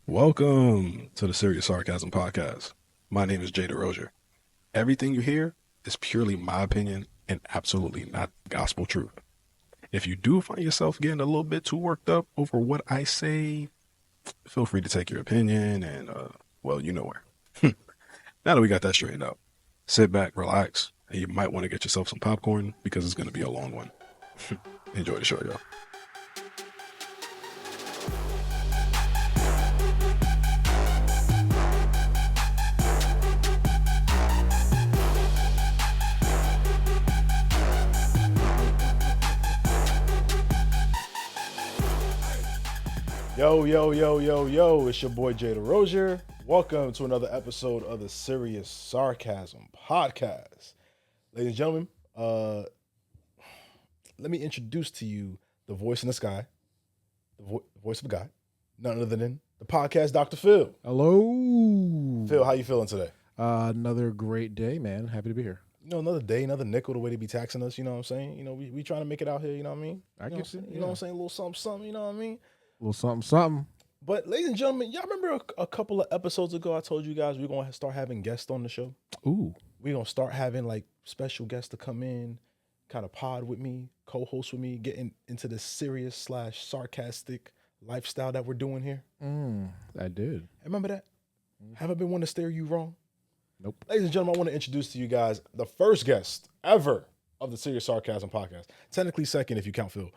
Welcome to the Serious Sarcasm Podcast. My name is Jay DeRozier. Everything you hear is purely my opinion and absolutely not gospel truth. If you do find yourself getting a little bit too worked up over what I say, feel free to take your opinion and, well, you know where. Now that we got that straightened out, sit back, relax, and you might want to get yourself some popcorn because it's going to be a long one. Enjoy the show, y'all. Yo, it's your boy Jay DeRozier. Welcome to another episode of the Serious Sarcasm Podcast. Ladies and gentlemen, let me introduce to you the voice in the sky, the voice of God, none other than the podcast Dr. Phil. Hello. Phil, how you feeling today? Another great day, man. Happy to be here. You know, another day, another nickel, the way they be taxing us, you know what I'm saying? You know, we trying to make it out here, you know what I mean? You know what I'm saying? A little something, you know what I mean? A little something. But ladies and gentlemen, y'all remember a couple of episodes ago I told you guys we're going to start having guests on the show? Ooh. We're going to start having like special guests to come in, kind of pod with me, co-host with me, getting into the serious / sarcastic lifestyle that we're doing here. I did. Remember that? Have I been one to steer you wrong? Nope. Ladies and gentlemen, I want to introduce to you guys the first guest ever of the Serious Sarcasm Podcast. Technically second if you count Phil.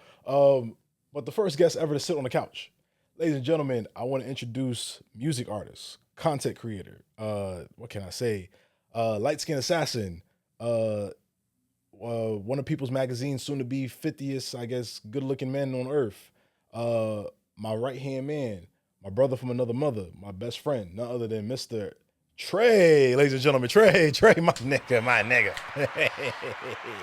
But the first guest ever to sit on the couch. Ladies and gentlemen, I want to introduce music artist, content creator, what can I say? Light-skinned assassin, one of People's Magazine, soon to be 50th, I guess, good-looking man on earth. My right-hand man, my brother from another mother, my best friend, none other than Mr. Trey, ladies and gentlemen, Trey, my nigga.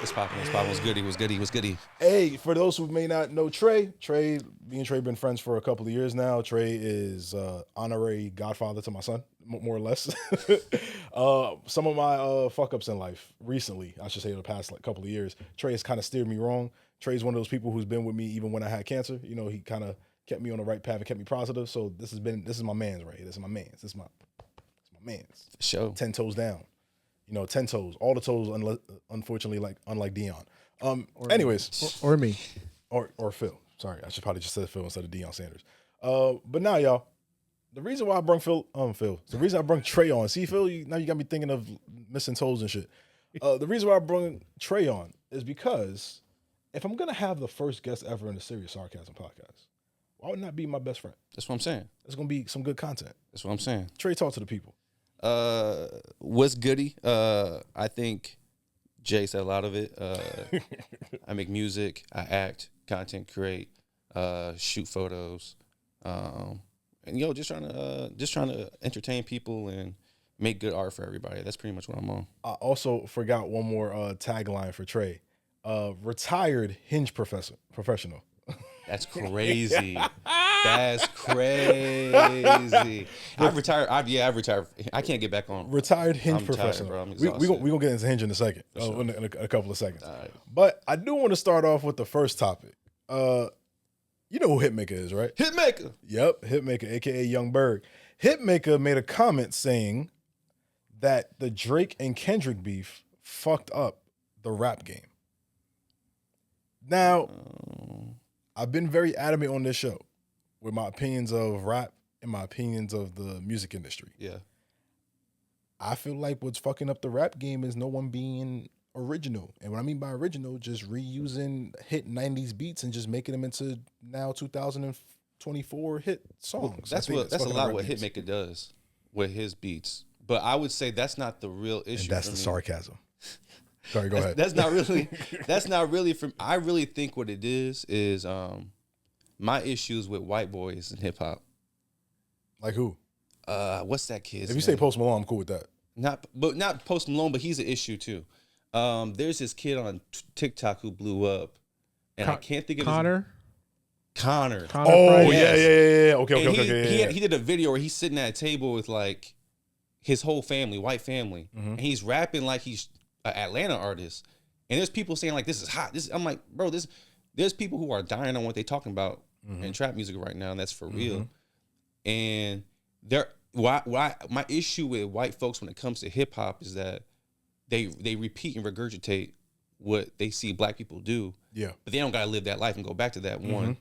It's popping. Was goody. Hey, for those who may not know Trey, me and Trey been friends for a couple of years now. Trey is honorary godfather to my son, more or less. Some of my fuck-ups in life recently, I should say in the past couple of years, Trey has kind of steered me wrong. Trey's one of those people who's been with me even when I had cancer. You know, he kind of kept me on the right path and kept me positive. So this is my man's right here. This is my man's. Man's. Show 10 toes down. You know, 10 toes. All the toes, unfortunately, unlike Dion. Or me. Or Phil. Sorry, I should probably just say Phil instead of Deion Sanders. But now, y'all, the reason why I brung the reason I brung Trey on. See, Phil, now you got me thinking of missing toes and shit. The reason why I brung Trey on is because if I'm gonna have the first guest ever in the Serious Sarcasm Podcast, why would not be my best friend? That's what I'm saying. It's gonna be some good content. That's what I'm saying. Trey, talk to the people. What's goody? I think Jay said a lot of it. I make music, I act, content create, shoot photos, and just trying to entertain people and make good art for everybody. That's pretty much what I'm on. I also forgot one more tagline for Trey. Retired Hinge professional. That's crazy. That's crazy. I've retired. I've retired. I can't get back on. Retired Hinge I'm professional. Tired, bro. I'm we exhausted. gonna get into Hinge in a second, Sure. in a couple of seconds. All right. But I do want to start off with the first topic. You know who Hitmaka is, right? Hitmaka. Yep, Hitmaka, aka Young Berg. Hitmaka made a comment saying that the Drake and Kendrick beef fucked up the rap game. Now, I've been very adamant on this show with my opinions of rap and my opinions of the music industry. Yeah. I feel like what's fucking up the rap game is no one being original. And what I mean by original, just reusing hit 90s beats and just making them into now 2024 hit songs. That's a lot what Hitmaka does with his beats. But I would say that's not the real issue. And that's the sarcasm. Sorry, go ahead. That's not really from. I really think what it is my issues with white boys in hip hop. Like who? What's that kid's If you name? say Post Malone, I'm cool with that. Not Post Malone, but he's an issue too. There's this kid on TikTok who blew up, and I can't think of Connor. Connor. Oh, Yes. yeah. And Okay. he did a video where he's sitting at a table with like his whole family, white family, and he's rapping like he's an Atlanta artist. And there's people saying like, "This is hot." I'm like, bro, there's people who are dying on what they're talking about in trap music right now, and that's for real. And why my issue with white folks when it comes to hip hop is that they repeat and regurgitate what they see black people do. Yeah. But they don't gotta live that life and go back to that, one.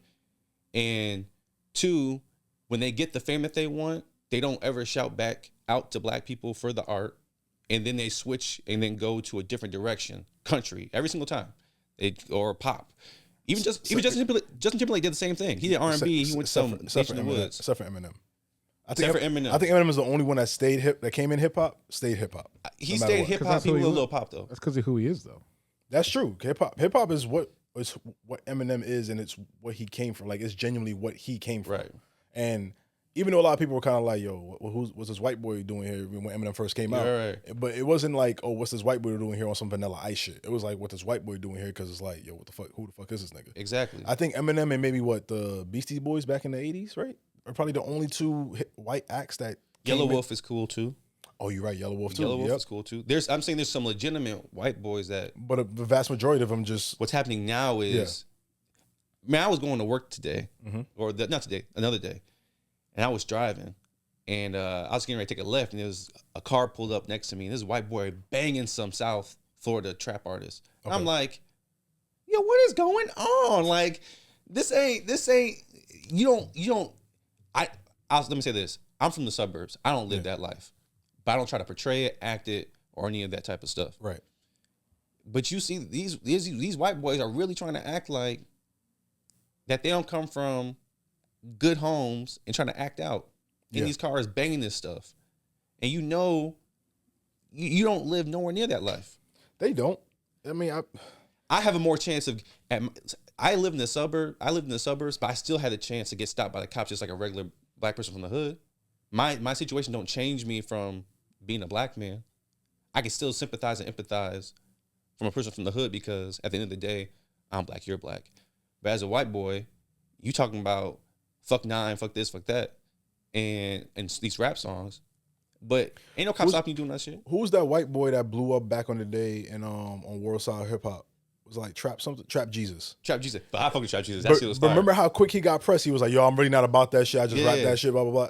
And two, when they get the fame that they want, they don't ever shout back out to black people for the art. And then they switch and then go to a different direction, country, every single time. Or pop. Justin Timberlake did the same thing. He did R&B. He went to some Nation of the Woods. Except for Eminem. I Except for Eminem. I think Eminem is the only one that came in hip hop. He stayed hip hop. He was a little pop though. That's because of who he is, though. That's true. Hip hop is what Eminem is, and it's what he came from. Like, it's genuinely what he came from. Right. And even though a lot of people were kind of like, yo, what's this white boy doing here when Eminem first came out? Right. But it wasn't like, oh, what's this white boy doing here on some Vanilla Ice shit. It was like, what this white boy doing here? Because it's like, yo, what the fuck? Who the fuck is this nigga? Exactly. I think Eminem and maybe the Beastie Boys back in the 80s, right? Are probably the only two white acts that Yellow Wolf is cool too. Oh, you're right. Yellow Wolf too. Yellow Wolf is cool too. I'm saying there's some legitimate white boys that. But the vast majority of them just. What's happening now is, man, I was going to work today, not today, another day, and I was driving, and I was getting ready to take a left, and there was a car pulled up next to me, and this white boy banging some South Florida trap artist. Okay. I'm like, yo, what is going on? Like, this ain't. You don't. Let me say this. I'm from the suburbs. I don't live that life. But I don't try to portray it, act it, or any of that type of stuff. Right. But you see, these white boys are really trying to act like that they don't come from good homes and trying to act out in these cars banging this stuff. And you don't live nowhere near that life. They don't. I mean, I have a more chance of. I live in the suburbs, but I still had a chance to get stopped by the cops just like a regular black person from the hood. My situation don't change me from being a black man. I can still sympathize and empathize from a person from the hood because at the end of the day, I'm black, you're black. But as a white boy, you talking about fuck nine, fuck this, fuck that, and these rap songs. But ain't no cop stopping you doing that shit. Who was that white boy that blew up back on the day and on World Side Hip Hop? It was like Trap Jesus. Trap Jesus. But I fuck with Trap Jesus. That shit was fire. Remember how quick he got pressed? He was like, yo, I'm really not about that shit. I just rap that shit, blah, blah, blah.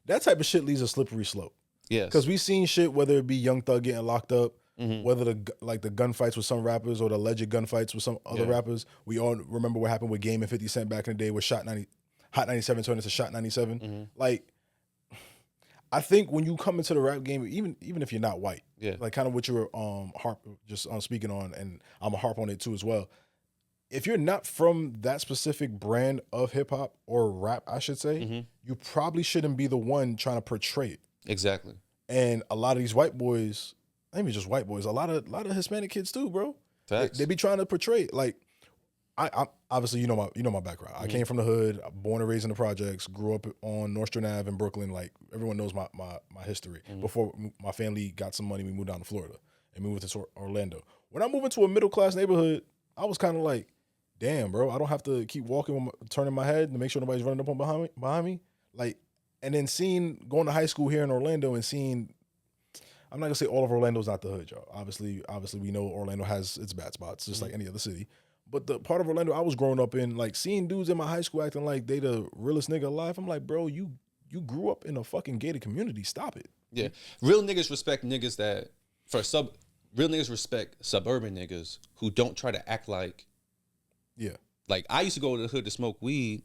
That type of shit leaves a slippery slope. Yes. Because we've seen shit, whether it be Young Thug getting locked up, whether the gunfights with some rappers or the alleged gunfights with some other rappers. We all remember what happened with Game and 50 Cent back in the day with Hot 97 turned into Shot 97. Like, I think when you come into the rap game, even if you're not white, like kind of what you were speaking on, and I'm a harp on it too as well. If you're not from that specific brand of hip hop or rap, I should say, you probably shouldn't be the one trying to portray it. Exactly. And a lot of these white boys, not even just white boys, a lot of Hispanic kids too, bro. Facts. They be trying to portray it. Like, I obviously you know my background. I came from the hood, born and raised in the projects, grew up on North Street Ave in Brooklyn. Like, everyone knows my history. Before my family got some money, we moved down to Florida and moved to Orlando. When I moved into a middle class neighborhood, I was kind of like, damn, bro, I don't have to keep walking, turning my head to make sure nobody's running up on behind me. Like, and then going to high school here in Orlando and seeing, I'm not gonna say all of Orlando's not the hood, y'all. Obviously we know Orlando has its bad spots, just like any other city. But the part of Orlando I was growing up in, like, seeing dudes in my high school acting like they the realest nigga alive, I'm like, bro, you grew up in a fucking gated community. Stop it. Yeah. Real niggas respect niggas that, real niggas respect suburban niggas who don't try to act like. Yeah. Like, I used to go to the hood to smoke weed,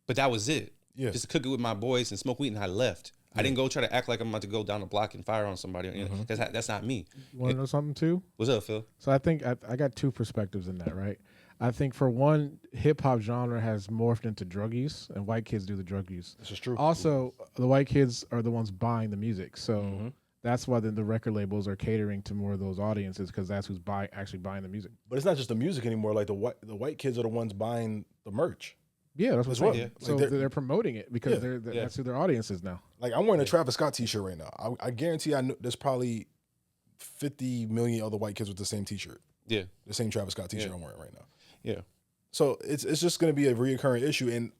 but that was it. Yeah. Just to cook it with my boys and smoke weed, and I left. I didn't go try to act like I'm about to go down the block and fire on somebody. That's not me. You want to know something too? What's up, Phil? So I think I got two perspectives in that, right? I think for one, hip hop genre has morphed into drug use, and white kids do the drug use. This is true. Also, the white kids are the ones buying the music, so that's why the record labels are catering to more of those audiences, because that's who's actually buying the music. But it's not just the music anymore. Like, the white kids are the ones buying the merch. Yeah, that's what I'm saying. Yeah. So like they're promoting it because that's who their audience is now. Like, I'm wearing a Travis Scott t-shirt right now. I guarantee there's probably 50 million other white kids with the same t-shirt. Yeah. The same Travis Scott t-shirt I'm wearing right now. Yeah. So it's just going to be a reoccurring issue. And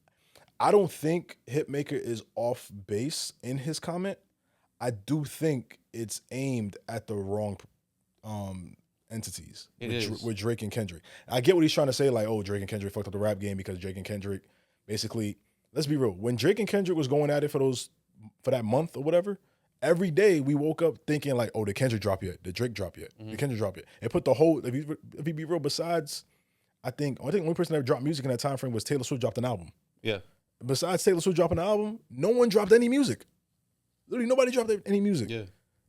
I don't think Hitmaka is off base in his comment. I do think it's aimed at the wrong entities with Drake and Kendrick. I get what he's trying to say, like, oh, Drake and Kendrick fucked up the rap game because Drake and Kendrick basically, let's be real. When Drake and Kendrick was going at it for that month or whatever, every day we woke up thinking like, oh, did Kendrick drop yet? Did Drake drop yet? Did Kendrick drop yet? And put the whole, if you be real, besides, I think the only person that dropped music in that time frame was Taylor Swift dropped an album. Yeah. Besides Taylor Swift dropping an album, no one dropped any music. Literally nobody dropped any music. Yeah.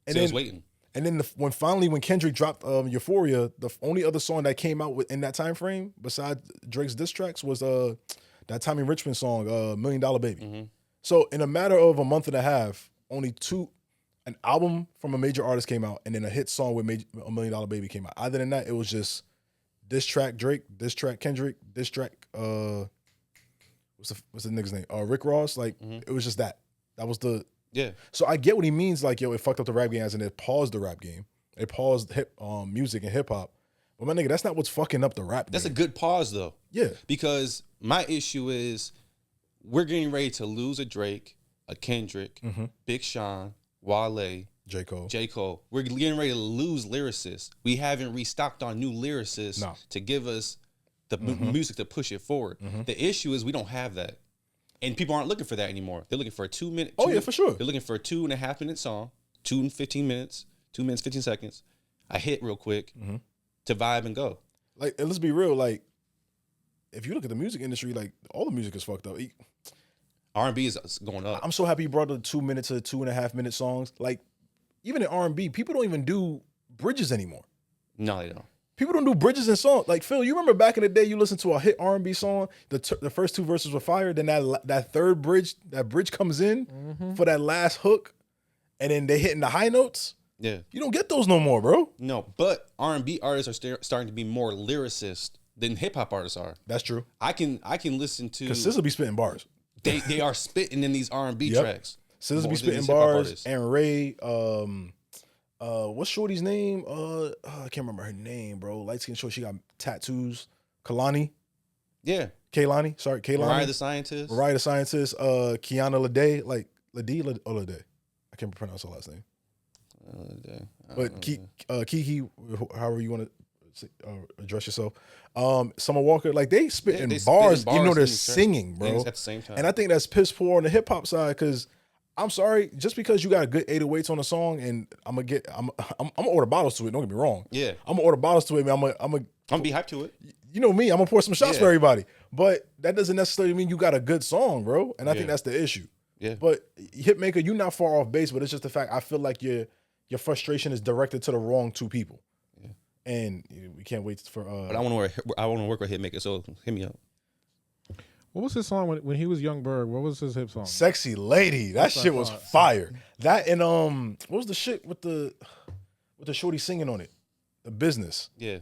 And So I was then, waiting. and then when Kendrick dropped Euphoria, the only other song that came out in that time frame besides Drake's diss tracks was that Tommy Richmond song, $1 Million Baby. Mm-hmm. So in a matter of a month and a half, only an album from a major artist came out, and then a hit song with $1 Million Baby came out. Other than that, it was just diss track Drake, diss track Kendrick, diss track what's the nigga's name? Rick Ross. Like it was just that. That was the. Yeah. So I get what he means. Like, yo, it fucked up the rap game, and it paused the rap game. It paused music and hip hop. But my nigga, that's not what's fucking up the rap That's game. a good pause though. Yeah. Because my issue is we're getting ready to lose a Drake, a Kendrick, Big Sean, Wale, J. Cole. We're getting ready to lose lyricists. We haven't restocked on new lyricists to give us the music to push it forward. The issue is we don't have that. And people aren't looking for that anymore. They're looking for a 2 minute. Oh, yeah, for sure. They're looking for a 2.5 minute song, 2 and 15 minutes, 2 minutes, 15 seconds. I hit real quick to vibe and go. Like, and let's be real. Like, if you look at the music industry, like all the music is fucked up. R&B is going up. I'm so happy you brought the 2 minute to 2.5 minute songs. Like, even in R&B, people don't even do bridges anymore. No, they don't. People don't do bridges in songs. Like, Phil, you remember back in the day, you listened to a hit R&B song, the first 2 verses were fire, then that third bridge, that bridge comes in for that last hook, and then they hitting the high notes. Yeah. You don't get those no more, bro. No, but R&B artists are starting to be more lyricist than hip hop artists are. That's true. I can listen to Because SZA be spitting bars. they are spitting in these R&B tracks. SZA more be than spitting these hip-hop bars. artists. And Ray, what's Shorty's name? I can't remember her name, bro. Light skin short. She got tattoos. Kaylani. Mariah the Scientist. Mariah the Scientist. Kiana Lede. Like Lede or Lede. I can't pronounce her last name. But Kiki, however you want to address yourself. Summer Walker, like they spitting bars, even though they're singing, bro. At the same time. And I think that's piss poor on the hip hop side, because I'm sorry, just because you got a good 808s on a song, and I'm gonna order bottles to it. Don't get me wrong. Yeah. I'm gonna order bottles to it. Man, I'm gonna be hyped to it. You know me, I'm gonna pour some shots for everybody. But that doesn't necessarily mean you got a good song, bro. And I think that's the issue. Yeah. But Hitmaker, you're not far off base, but it's just the fact I feel like your frustration is directed to the wrong 2 people. Yeah. And we can't wait for But I want to work with Hitmaker, so hit me up. What was his song when he was Young Berg? What was his hip song? Sexy Lady. That shit was fire. That and what was the shit with the shorty singing on it? The Business. Yeah.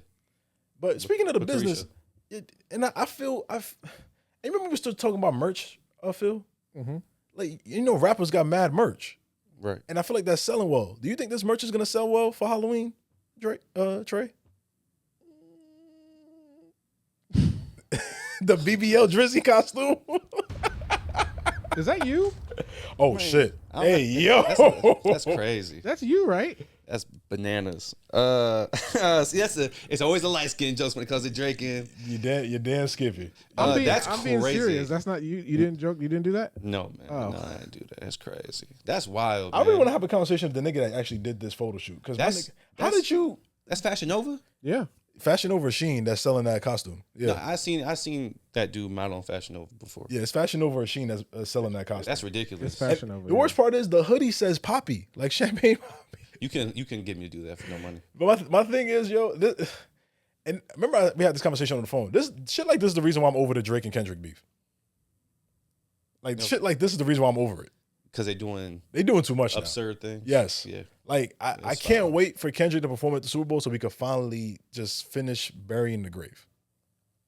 But speaking of the business, I remember we started talking about merch, Phil. Like, rappers got mad merch. Right. And I feel like that's selling well. Do you think this merch is gonna sell well for Halloween, Trey? The BBL Drizzy costume. Is that you? Oh shit! Hey yo, that's crazy. That's you, right? That's bananas. See, it's always a light skin jokes when it comes to Drake and you damn Skippy. I'm that's being crazy. serious. That's not you. You didn't joke. You didn't do that. No, man. No, I didn't do that. That's crazy. That's wild. I really want to have a conversation with the nigga that actually did this photo shoot. Because how did you? That's Fashion Nova. Yeah. Fashion Nova Sheen that's selling that costume. Yeah, No, I seen that dude model on Fashion Nova before. Yeah, it's Fashion Nova Sheen that's selling that costume. That's ridiculous. It's Fashion Nova. The worst part is the hoodie says Poppy, like champagne Poppy. You can get me to do that for no money. But my thing is, yo, and remember we had this conversation on the phone. This shit like this is the reason why I'm over the Drake and Kendrick beef. Like shit like this is the reason why I'm over it. Because they're doing too much absurd things. Yes. Yeah. Like I can't wait for Kendrick to perform at the Super Bowl so we could finally just finish burying the grave.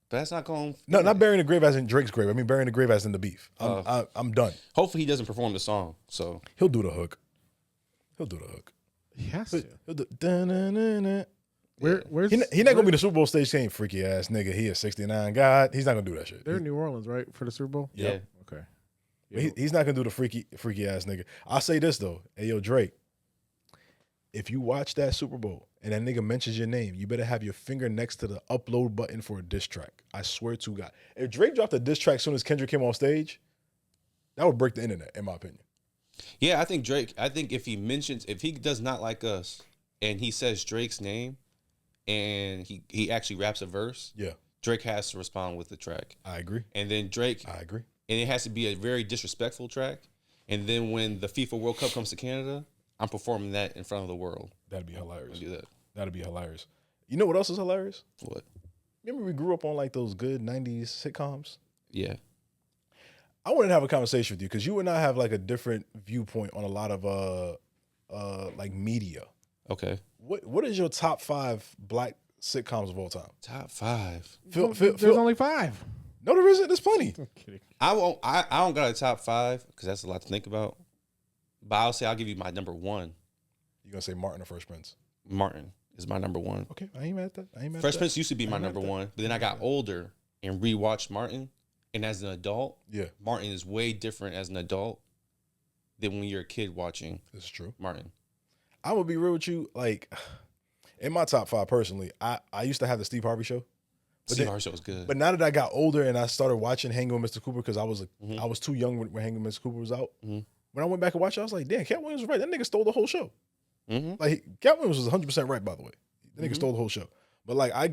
But that's not going. No, not burying the grave as in Drake's grave. I mean burying the grave as in the beef. I'm done. Hopefully he doesn't perform the song. So He'll do the hook. He has to. He'll do, da-na-na-na. Where's He not gonna be the Super Bowl stage saying freaky ass nigga. He a 69 God. He's not gonna do that shit. They're in New Orleans, right, for the Super Bowl? yeah. Okay. But he's not gonna do the freaky ass nigga. I'll say this though. Hey yo, Drake. If you watch that Super Bowl and that nigga mentions your name, you better have your finger next to the upload button for a diss track. I swear to God. If Drake dropped a diss track as soon as Kendrick came on stage, That would break the internet, in my opinion. Yeah, I think Drake. I think if he does not like us, and he says Drake's name, and he actually raps a verse, Yeah, Drake has to respond with the track. I agree. And then Drake, I agree. and it has to be a very disrespectful track. And then when the FIFA World Cup comes to Canada, I'm performing that in front of the world. That'd be hilarious. I'll do that. That'd be hilarious. You know what else is hilarious? What? Remember we grew up on like those good 90s sitcoms? Yeah. I wanted to have a conversation with you because you and I have like a different viewpoint on a lot of like media. Okay. What is your top 5 black sitcoms of all time? Top 5. There's only 5. No, there isn't. There's plenty. I'm kidding. I don't got a top 5 because that's a lot to think about. But I'll give you my number 1. You're gonna say Martin or Fresh Prince? Martin is my number 1. Okay, I ain't mad at that. Fresh Prince used to be my number 1, but then I got older and rewatched Martin. And as an adult, Yeah, Martin is way different as an adult than when you're a kid watching this is true. Martin. I'm gonna be real with you. Like, in my top 5 personally, I used to have the Steve Harvey Show. Steve Harvey Show was good. But now that I got older and I started watching Hanging with Mr. Cooper because I was too young when Hanging with Mr. Cooper was out. Mm-hmm. When I went back and watched it, I was like, damn, Cat Williams was right. That nigga stole the whole show. Mm-hmm. Like, Cat Williams was 100% right, by the way. That nigga stole the whole show. But like, I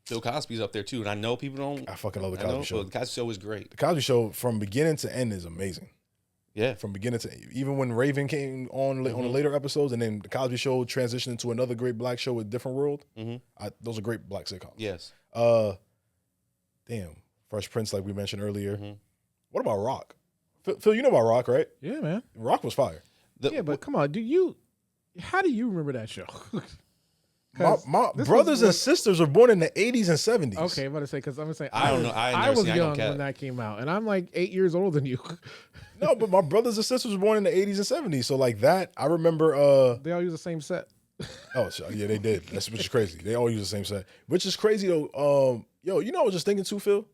Bill Cosby's up there too, and I know people don't. I fucking love the I know, Cosby Show. but the Cosby Show was great. The Cosby Show from beginning to end is amazing. Yeah. From beginning to even when Raven came on on the later episodes, and then the Cosby Show transitioned into another great black show with Different World. Those are great black sitcoms. Yes. Damn, Fresh Prince, like we mentioned earlier. What about Rock? Phil, you know about Rock, right? Yeah, man. Rock was fire. Yeah, but come on, how do you remember that show? My brothers and sisters were born in the 80s and 70s. Okay, I'm about to say because I'm gonna say I don't know. I was young when that came out, and I'm like 8 years older than you. No, but my brothers and sisters were born in the 80s and 70s. So like that, I remember. They all use the same set. Oh, yeah, they did. That's which is crazy. They all use the same set, which is crazy though. Yo, you know, I was just thinking too, Phil.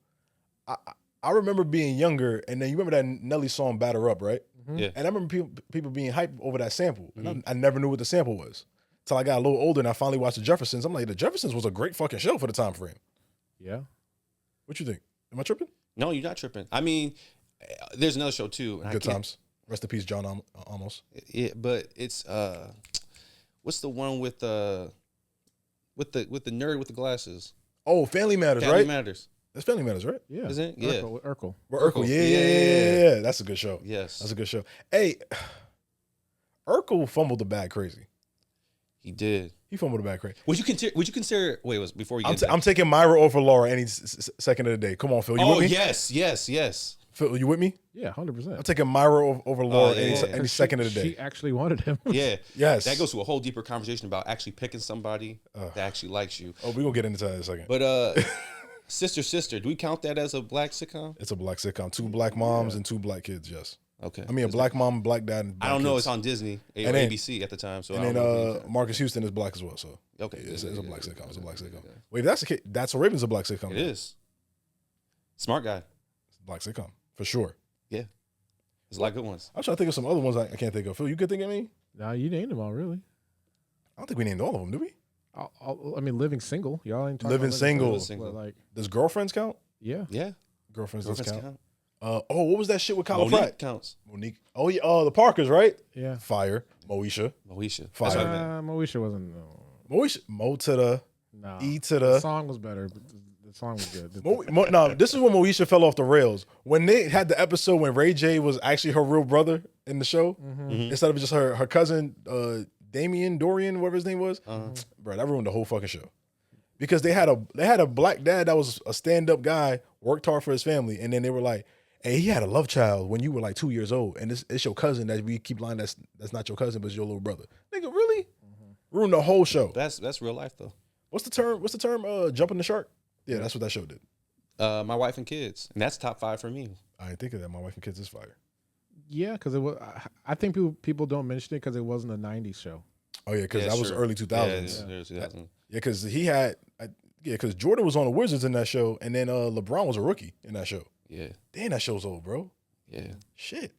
I remember being younger, and then you remember that Nelly song "Batter Up," right? Yeah. And I remember people being hyped over that sample, and I never knew what the sample was till I got a little older, and I finally watched the Jeffersons. I'm like, the Jeffersons was a great fucking show for the time frame. Yeah. What you think? Am I tripping? No, you're not tripping. I mean, there's another show too. and I Good can't- times. Rest in peace, John Amos. Yeah, but it's what's the one with the nerd with the glasses? Oh, Family Matters, Family right? Matters. That's Family Matters, right? Yeah. Isn't it? Yeah. Urkel. Urkel. Yeah. Yeah. That's a good show. Yes. That's a good show. Hey, Urkel fumbled the bag crazy. He did. He fumbled the bag crazy. Would you consider? Wait, before you get? I'm taking Myra over Laura any second of the day. Come on, Phil. You Oh with me? yes. Phil, you with me? Yeah, 100%. I'm taking Myra over Laura yeah, yeah. any second of the day. She actually wanted him. Yeah. Yes. That goes to a whole deeper conversation about actually picking somebody that actually likes you. Oh, we're going to get into that in a second. But Sister, do we count that as a black sitcom? It's a black sitcom. 2 black moms and 2 black kids, yes. Okay. I mean, a black mom, black dad, and black I don't know. kids. It's on Disney or And then- ABC at the time. So And I don't then know. Marcus Houston is black as well, so Okay. it's Yeah, a yeah, black yeah, sitcom. It's a yeah, black yeah, sitcom. yeah. Wait, if that's the case, That's So Raven's a black sitcom. It is. Smart guy. It's a black sitcom, for sure. Yeah. There's a lot of good ones. I'm trying to think of some other ones I can't think of. Phil, you could think of any? Nah, you named them all, really. I don't think we named all of them, do we? I mean, living single. Y'all ain't talking Living about single. Living single. But like, Does Girlfriends count? yeah. Yeah. Girlfriends Girlfriends does count. count. What was that shit with Kyla Monique Pratt? counts. Monique. Oh, yeah. The Parkers, right? Yeah. Fire. Moesha. Moesha. Fire. That's what I meant. Moesha wasn't. Moesha. Mo to the Nah. E to The the. song was better. But the song was good. No, this is when Moesha fell off the rails. When they had the episode when Ray J was actually her real brother in the show, instead of just her cousin, Dorian, whatever his name was. Bro, that ruined the whole fucking show. Because they had a black dad that was a stand-up guy, worked hard for his family, and then they were like, hey, he had a love child when you were like 2 years old, and it's your cousin that we keep lying that's not your cousin, but it's your little brother. Nigga, really? Ruined the whole show. That's real life though. What's the term? Jumping the shark? Yeah, that's what that show did. My Wife and Kids, and that's top 5 for me. I didn't think of that. My Wife and Kids is fire. Yeah, because it was. I think people don't mention it because it wasn't a '90s show. Oh yeah, because Yeah, that was sure. early 2000s. Yeah, there's 2000. Yeah, because he had, because Jordan was on the Wizards in that show, and then LeBron was a rookie in that show. Yeah. Damn, that show's old, bro. Yeah. Shit.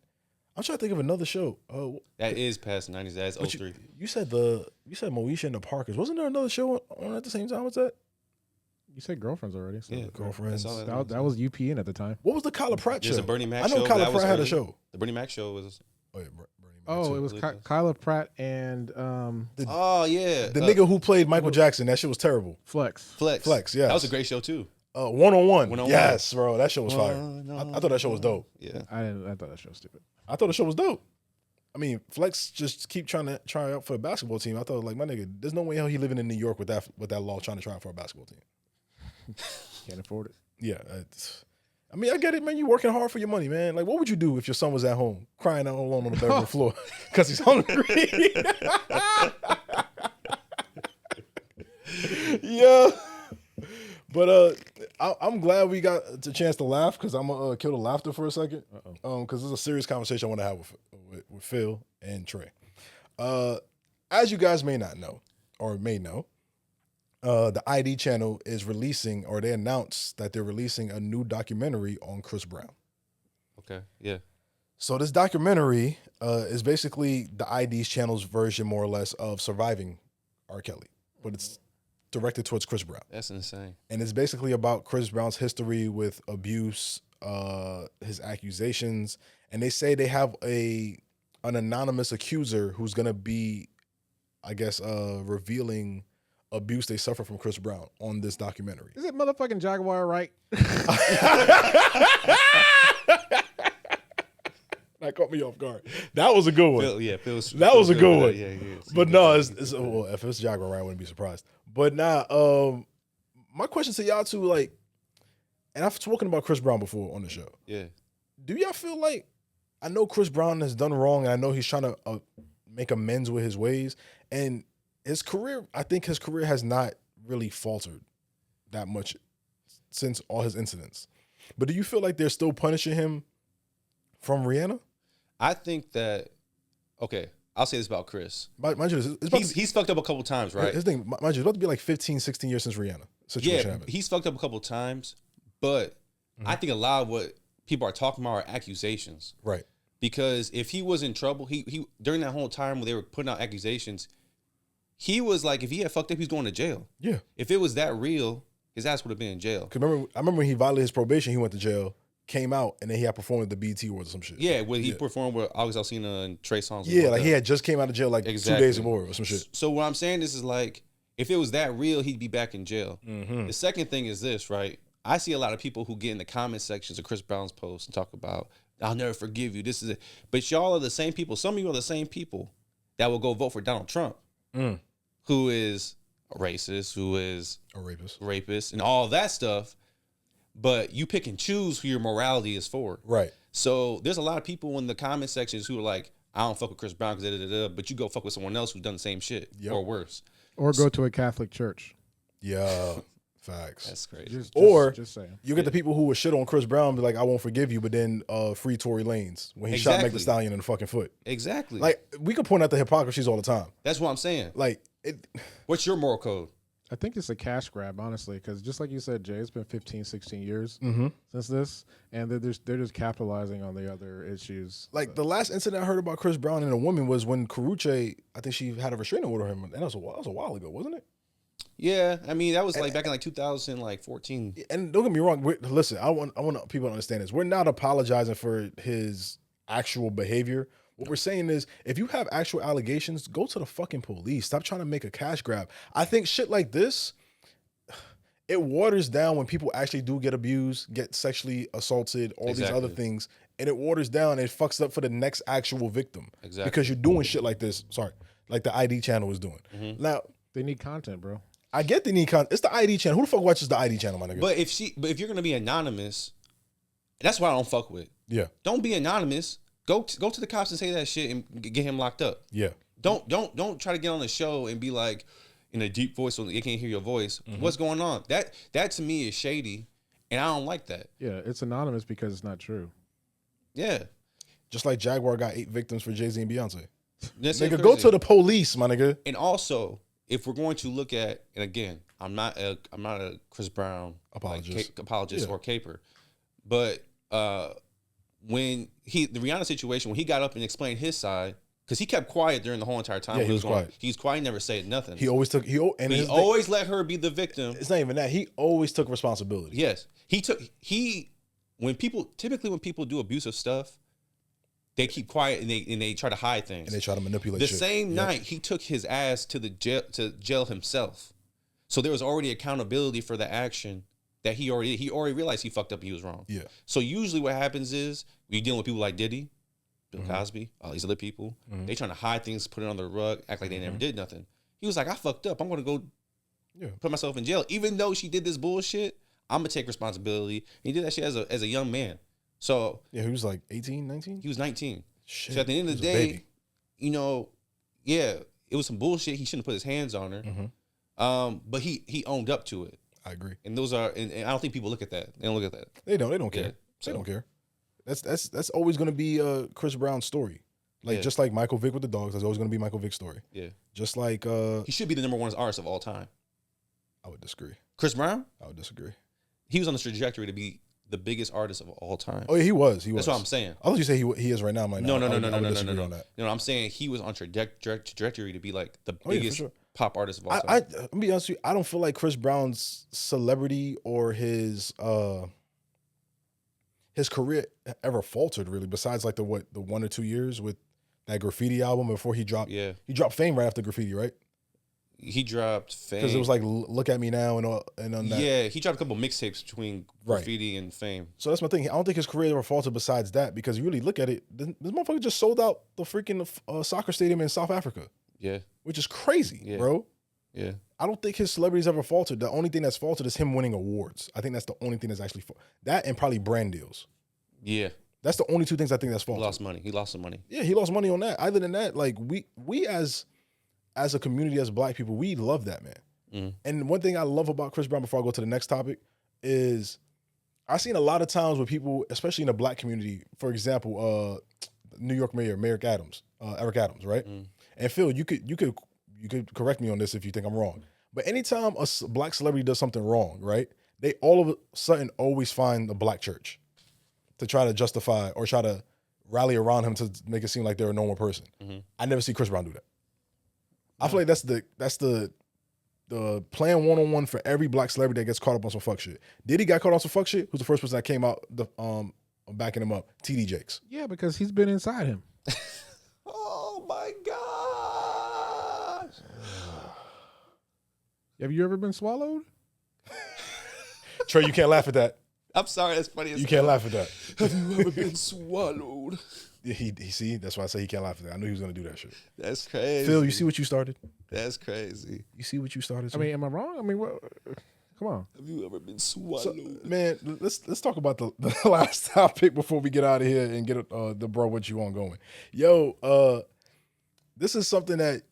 I'm trying to think of another show. That is past the 90s. That's But 03. you said Moesha and the Parkers. Wasn't there another show on at the same time? What's that? You said girlfriends already. So Yeah, Girlfriends. That's all that was UPN at the time. What was the Kyla Pratt There's show? a Bernie Mac I know show, Kyla that was Pratt had a early. show. The Bernie Mac show was. Oh, yeah, Bernie Mac Oh, too. it was believe it. Kyla Pratt and Oh yeah, The nigga who played Michael Jackson. That shit was terrible. Flex. Flex, yes. That was a great show too. One-on-one. One-on-one. Yes, bro. That show was fire. One-on-one. I thought that show was dope. Yeah, I thought that show was stupid. I thought the show was dope. I mean, Flex just keep trying to try out for a basketball team. I thought, like, my nigga, there's no way hell he living in New York with that law trying to try out for a basketball team. Can't afford it. Yeah. I mean, I get it, man. You working hard for your money, man. Like, what would you do if your son was at home crying out alone on the bedroom floor because he's hungry? Yeah. But I'm glad we got the chance to laugh because I'm gonna kill the laughter for a second. Because there's a serious conversation I want to have with Phil and Trey. As you guys may not know or may know, the ID channel is releasing, or they announced that they're releasing a new documentary on Chris Brown. okay, yeah. So this documentary is basically the ID's channel's version, more or less, of Surviving R. Kelly, but it's directed towards Chris Brown. That's insane. And it's basically about Chris Brown's history with abuse, his accusations, and they say they have an anonymous accuser who's gonna be, I guess, revealing abuse they suffer from Chris Brown on this documentary. Is it motherfucking Jaguar right? That caught me off guard. That was a good one. Phil's That was a good one. Yeah, he is. But no, well, if it's Jaguar Ryan, I wouldn't be surprised. But nah, my question to y'all too, like, and I've spoken about Chris Brown before on the show. Yeah. Do y'all feel like, I know Chris Brown has done wrong, and I know he's trying to make amends with his ways, and his career, I think his career has not really faltered that much since all his incidents. But do you feel like they're still punishing him from Rihanna? I think that. Okay, I'll say this about Chris. Mind you, it's about to be, He's fucked up a couple times, right? his thing, mind you, it's about to be like 15, 16 years since Rihanna situation Yeah, happened. he's fucked up a couple times, but I think a lot of what people are talking about are accusations. Right. Because if he was in trouble, he during that whole time when they were putting out accusations, he was like, if he had fucked up, he's going to jail. Yeah. If it was that real, his ass would have been in jail. I remember when he violated his probation, he went to jail, came out, and then he had performed at the BET Awards or some shit. Yeah, when he performed with August Alsina and Trey Songz. Yeah, like he had just came out of jail like Exactly. 2 days before or some shit. So what I'm saying is like, if it was that real, he'd be back in jail. Mm-hmm. The second thing is this, right? I see a lot of people who get in the comment sections of Chris Brown's posts and talk about, I'll never forgive you. This is it. But y'all are the same people. Some of you are the same people that will go vote for Donald Trump, who is a racist, who is A rapist. rapist, and all that stuff. But you pick and choose who your morality is for. Right. So there's a lot of people in the comment sections who are like, I don't fuck with Chris Brown because but you go fuck with someone else who's done the same shit or worse. Or go to a Catholic church. Yeah. Facts. That's crazy. Just saying. You get the people who would shit on Chris Brown, be like, I won't forgive you, but then free Tory Lanez when he shot Meg Thee Stallion in the fucking foot. Exactly. Like, we could point out the hypocrisies all the time. That's what I'm saying. Like, What's your moral code? I think it's a cash grab, honestly, because just like you said, Jay, it's been 15, 16 years since this, and they're just capitalizing on the other issues. like the last incident I heard about Chris Brown and a woman was when Karrueche, I think she had a restraining order on him, and that was a while ago, wasn't it? Yeah, I mean that was like back in like 2014. And don't get me wrong. Listen, I want people to understand this. We're not apologizing for his actual behavior. What we're saying is, if you have actual allegations, go to the fucking police. Stop trying to make a cash grab. I think shit like this, it waters down when people actually do get abused, get sexually assaulted, all these other things, and it waters down and it fucks up for the next actual victim. Exactly. Because you're doing shit like this. Sorry, like the ID channel is doing. Now, They need content, bro. I get the need content. It's the ID channel. Who the fuck watches the ID channel, my nigga? But if you're gonna be anonymous, that's what I don't fuck with. Yeah. Don't be anonymous. Go to the cops and say that shit and get him locked up. Yeah. Don't try to get on the show and be like in a deep voice so they can't hear your voice. What's going on? That to me is shady, and I don't like that. Yeah, it's anonymous because it's not true. Yeah. Just like Jaguar got 8 victims for Jay-Z and Beyonce. That's Nigga, crazy. go to the police, my nigga. And also, if we're going to look at, and again, I'm not a Chris Brown Apologist. apologist or caper, but when the Rihanna situation, when he got up and explained his side, Because he kept quiet during the whole entire time. Yeah, he was quiet. He was quiet, never said nothing. He always took. He always let her be the victim. It's not even that. He always took responsibility. Yes, when people do abusive stuff, they keep quiet and they try to hide things. And they try to manipulate the shit. same night he took his ass to the jail himself. So there was already accountability for the action that he already realized he fucked up and he was wrong. Yeah. So usually what happens is when you're dealing with people like Diddy, Bill Cosby, all these other people, they trying to hide things, put it on the rug, act like they never did nothing. He was like, I fucked up. I'm going to go put myself in jail. Even though she did this bullshit, I'm going to take responsibility. And he did that shit as a young man. So yeah, he was like 18, 19? He was 19. Shit. So at the end of the day, it was some bullshit. He shouldn't have put his hands on her. But he owned up to it. I agree. And and I don't think people look at that. They don't look at that. They don't care. Yeah, so. They don't care. That's always going to be Chris Brown's story. Like just like Michael Vick with the dogs, that's always going to be Michael Vick's story. Yeah. Just like he should be the number one artist of all time. I would disagree. Chris Brown? I would disagree. He was on the trajectory to be the biggest artist of all time. Oh yeah, he was. That's what I'm saying. I thought you say he is right now. No. That. No, I'm saying he was on trajectory to be like the biggest pop artist of all time. Let me be honest with you. I don't feel like Chris Brown's celebrity or his career ever faltered really. Besides like the 1 or 2 years with that Graffiti album before he dropped. Yeah. He dropped Fame right after Graffiti, right? He dropped Fame because it was like Look at Me Now and on that. Yeah, he dropped a couple mixtapes between Graffiti and Fame. So that's my thing. I don't think his career ever faltered besides that because you really look at it, this motherfucker just sold out the freaking soccer stadium in South Africa. Yeah, which is crazy, bro. Yeah, I don't think his celebrity's ever faltered. The only thing that's faltered is him winning awards. I think that's the only thing that's actually that and probably brand deals. Yeah. That's the only two things I think that's faltered. He lost money. He lost some money. Yeah, he lost money on that. Other than that, like we as a community, as Black people, we love that man. And one thing I love about Chris Brown, before I go to the next topic, is I've seen a lot of times where people, especially in the Black community, for example, New York Mayor Eric Adams, right? And Phil, you could correct me on this if you think I'm wrong. But anytime a Black celebrity does something wrong, right? They all of a sudden always find the Black church to try to justify or try to rally around him to make it seem like they're a normal person. I never see Chris Brown do that. I feel like that's the plan one-on-one for every Black celebrity that gets caught up on some fuck shit. Diddy got caught on some fuck shit. Who's the first person that came out backing him up? TD Jakes. Yeah, because he's been inside him. Oh my gosh. Have you ever been swallowed? Trey, you can't laugh at that. I'm sorry, that's funny. You can't laugh at that. Have you ever been swallowed? He see, that's why I say he can't laugh at that. I knew he was gonna do that shit. That's crazy. Phil, you see what you started? That's crazy. You see what you started? I mean, am I wrong? I mean, what? Come on. Have you ever been swallowed? So, man, let's talk about the last topic before we get out of here and get the bro what you want going. Yo, this is something that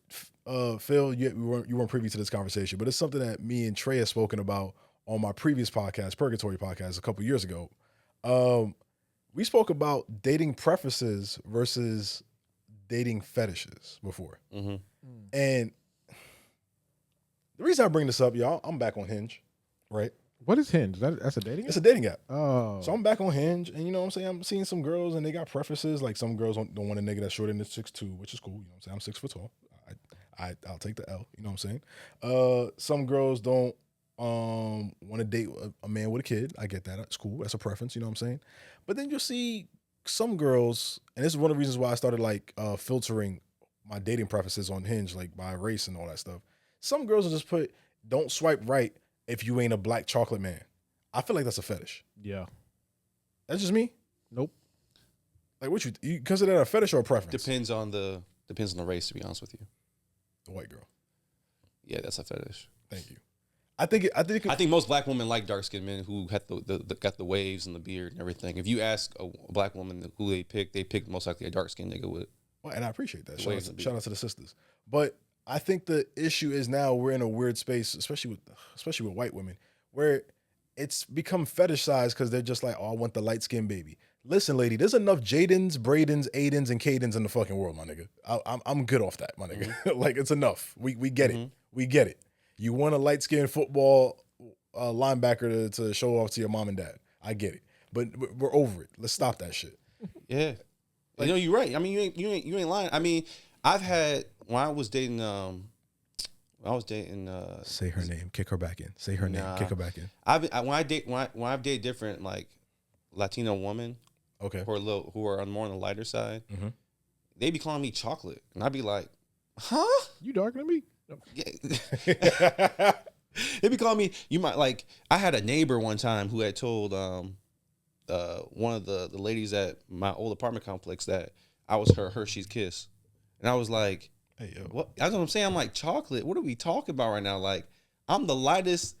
Phil, you weren't privy to this conversation, but it's something that me and Trey have spoken about on my previous podcast, Purgatory Podcast, a couple years ago. We spoke about dating preferences versus dating fetishes before. And the reason I bring this up, y'all, I'm back on Hinge, right? What is Hinge? That's a dating app? It's a dating app. Oh. So I'm back on Hinge, and you know what I'm saying? I'm seeing some girls, and they got preferences. Like some girls don't want a nigga that's shorter than 6'2", which is cool. You know what I'm saying? I'm 6 foot tall. I'll take the L. You know what I'm saying? Some girls don't want to date a man with a kid. I get that. It's cool. That's a preference. You know what I'm saying? But then you'll see some girls, and this is one of the reasons why I started like filtering my dating preferences on Hinge, like by race and all that stuff. Some girls will just put, don't swipe right if you ain't a black chocolate man. I feel like that's a fetish. Yeah. That's just me? Nope. Like what you consider that a fetish or a preference? Depends on the race, to be honest with you. The white girl. Yeah, that's a fetish. Thank you. I think most black women like dark skinned men who had got the waves and the beard and everything. If you ask a black woman who they pick most likely a dark skinned nigga with. Well, and I appreciate that. Shout out to the sisters. But I think the issue is now we're in a weird space, especially with white women, where it's become fetishized because they're just like, oh, I want the light skinned baby. Listen, lady, there's enough Jadens, Bradens, Aidens, and Cadens in the fucking world, my nigga. I'm good off that, my nigga. Like it's enough. We get it. We get it. You want a light skinned football linebacker to show off to your mom and dad. I get it. But we're over it. Let's stop that shit. Yeah. You know, you're right. I mean, you ain't lying. I mean, I've had when I was dating. Say her name, kick her back in. Say her name, kick her back in. When I've dated different like Latino women, Okay. who are more on the lighter side, Mm-hmm. they be calling me chocolate, and I'd be like, huh? You darker than me? No. Yeah. They be calling me. You might like. I had a neighbor one time who had told one of the ladies at my old apartment complex that I was her Hershey's Kiss, and I was like, Hey, yo. what? That's what I'm saying. I'm like, chocolate. What are we talking about right now? Like, I'm the lightest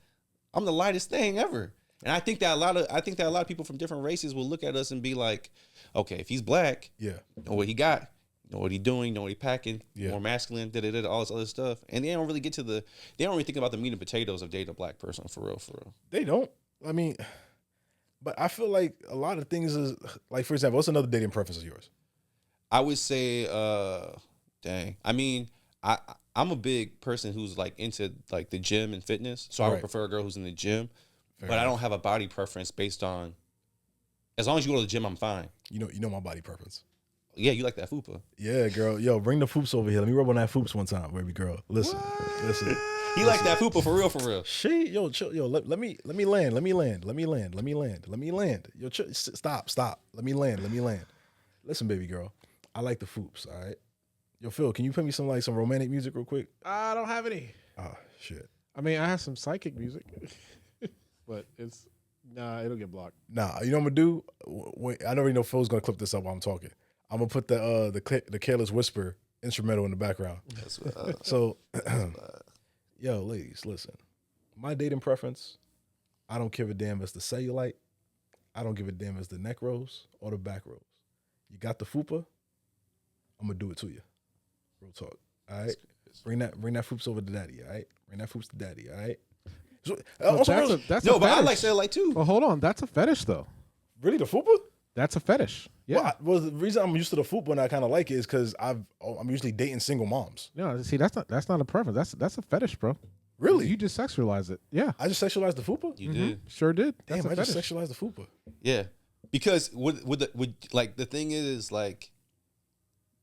thing ever. And I think that a lot of people from different races will look at us and be like, okay, if he's black, Yeah. know what he got, know what he doing, know what he packing, Yeah. more masculine, all this other stuff. And they don't really think about the meat and potatoes of dating a black person for real. They don't. I mean, but I feel like a lot of things is like, for example, what's another dating preference of yours? I would say, dang. I mean, I'm a big person who's like into like the gym and fitness. So I would Right. prefer a girl who's in the gym. Fair But I enough. don't have a body preference based on, as long as you go to the gym, I'm fine. You know my body preference. Yeah, you like that fupa. Yeah, girl. Yo, bring the foops over here. Let me rub on that foops one time, baby girl. Listen. He like that fupa for real. Yo, chill, yo, let me land. Yo, stop. Let me land. Listen, baby girl. I like the foops, all right? Yo, Phil, can you put me some romantic music real quick? I don't have any. Oh, shit. I mean, I have some psychic music, but it'll get blocked. Nah, you know what I'm gonna do? Wait, I already know Phil's gonna clip this up while I'm talking. I'm gonna put the Careless Whisper instrumental in the background. So, yo, ladies, listen. My dating preference, I don't give a damn if it's the cellulite. I don't give a damn if it's the neck rose or the back rose. You got the fupa, I'm gonna do it to you. Real talk. All right. Bring that foops over to daddy. All right. Bring that foops to daddy. All right. So, But that's No, a but I fetish. like cellulite too. Well, hold on. That's a fetish, though. really the fupa? That's a fetish. Yeah. Well, the reason I'm used to the fupa and I kind of like it is because I'm usually dating single moms. No, see, that's not a preference. That's a fetish, bro. Really? You just sexualize it. Yeah. I just sexualized the fupa? You did. Sure did. That's Damn, a I just fetish. sexualized the fupa. Yeah. Because like the thing is like,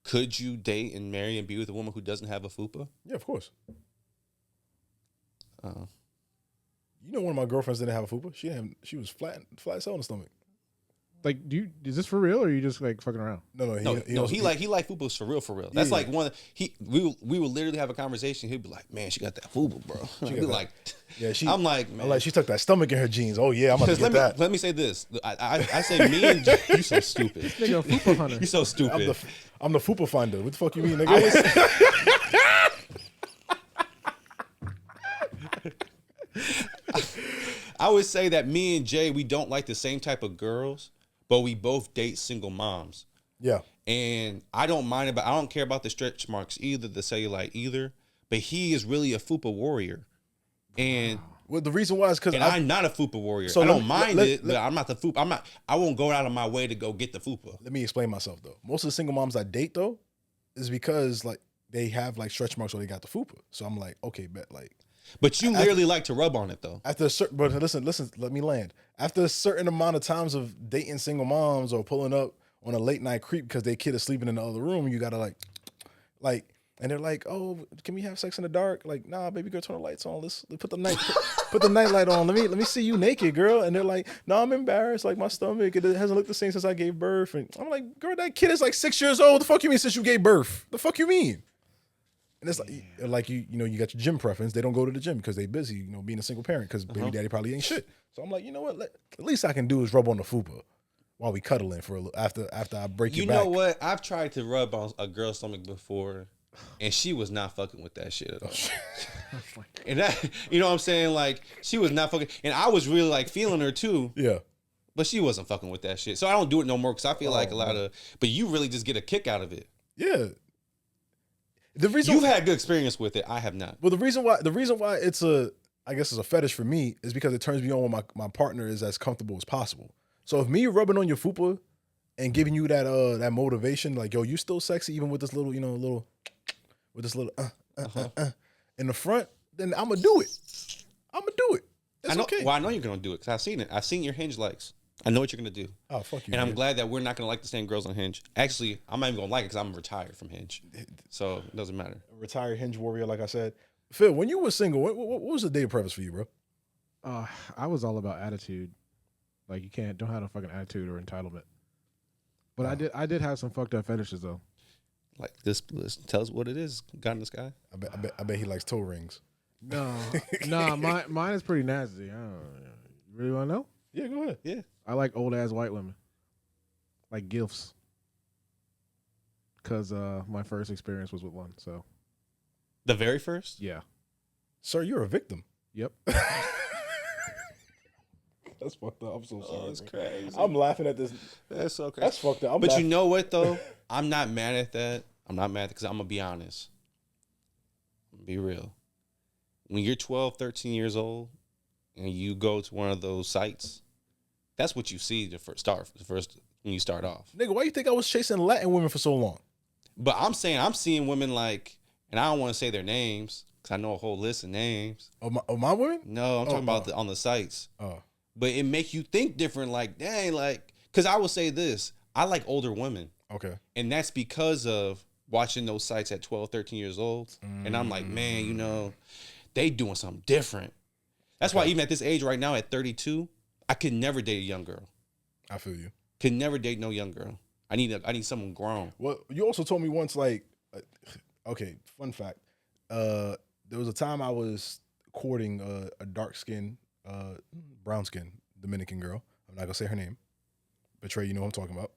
could you date and marry and be with a woman who doesn't have a fupa? Yeah, of course. Oh. You know, one of my girlfriends didn't have a fupa. She was flat as hell in the stomach. Like, is this for real, or are you just like fucking around? No, he like fupas for real. That's Yeah, like one. We will literally have a conversation. He'd be like, "Man, she got that fupa, bro." I'd be got like, Yeah, I'm like, man. I'm like, she tucked that stomach in her jeans. Oh yeah, I'm gonna get that. Let me say this. I say me and you so stupid. Nigga, a fupa hunter. You so stupid. I'm the fupa finder. What the fuck you mean, nigga? I would say that me and Jay, we don't like the same type of girls, but we both date single moms. Yeah. And I don't mind about. I don't care about the stretch marks either, the cellulite either. But he is really a fupa warrior, and Well, the reason why is because I'm not a fupa warrior. So I let don't me- mind let- it, but I'm not the fupa. I won't go out of my way to go get the fupa. Let me explain myself though. Most of the single moms I date though is because like they have like stretch marks or they got the fupa. So I'm like, okay, bet like But you literally like to rub on it though. after a certain. But listen, let me land. After a certain amount of times of dating single moms or pulling up on a late night creep because their kid is sleeping in the other room, you gotta like. And they're like, "Oh, can we have sex in the dark?" Like, "Nah, baby girl, turn the lights on. Let's put the night light on. Let me see you naked, girl." And they're like, "No, I'm embarrassed. Like my stomach, it hasn't looked the same since I gave birth." And I'm like, "Girl, that kid is like 6 years old. The fuck you mean since you gave birth? The fuck you mean?" And it's like you got your gym preference. They don't go to the gym because they busy, being a single parent because baby daddy probably ain't shit. So I'm like, you know what? At least I can do is rub on the fupa while we cuddling for a little after I break your You back. know what? I've tried to rub on a girl's stomach before, and she was not fucking with that shit at all. And that, you know what I'm saying? Like, she was not fucking, and I was really like feeling her too, Yeah. but she wasn't fucking with that shit. So I don't do it no more because I feel like a lot of, but you really just get a kick out of it. Yeah. The reason You've had good experience with it. I have not. Well, the reason why it's I guess it's a fetish for me is because it turns me on when my partner is as comfortable as possible. So if me rubbing on your fupa and giving you that motivation, like, yo, you still sexy even with this little, with this little in the front, then I'm gonna do it. It's okay. Well, I know you're gonna do it because I've seen it. I've seen your Hinge likes. I know what you're gonna do. Oh, fuck you. And I'm dude. glad that we're not gonna like the same girls on Hinge. Actually, I'm not even gonna like it because I'm retired from Hinge, so it doesn't matter. Retired Hinge warrior, like I said. Phil, when you were single, what was the dating preference for you, bro? I was all about attitude. Like you don't have no fucking attitude or entitlement. But I did have some fucked up fetishes though. Like this tell us what it is. God in the sky. I bet he likes toe rings. No, mine is pretty nasty. You really want to know? Yeah, go ahead. Yeah. I like old ass white women, like gilfs. Cause my first experience was with one. So The very first? yeah. Sir, you're a victim. Yep. That's fucked up. I'm so sorry. That's bro. crazy. I'm laughing at this. That's so crazy. That's fucked up. But you know what though? I'm not mad at that. I'm not mad because I'm gonna be honest. Be real. When you're 12, 13 years old and you go to one of those sites, that's what you see the first when you start off. Nigga, why you think I was chasing Latin women for so long? But I'm seeing women like, and I don't want to say their names because I know a whole list of names. Of my women? No, I'm talking about on the sites. Oh. But it make you think different. Like, dang, like, because I will say this: I like older women, Okay. and that's because of watching those sites at 12, 13 years old. And I'm like, man, you know, they doing something different. That's why even at this age right now, at 32, I could never date a young girl. I feel you. Could never date no young girl. I need someone grown. Well, you also told me once, like, okay, fun fact. There was a time I was courting a dark skinned, brown skinned Dominican girl. I'm not gonna say her name. Betray, you know what I'm talking about.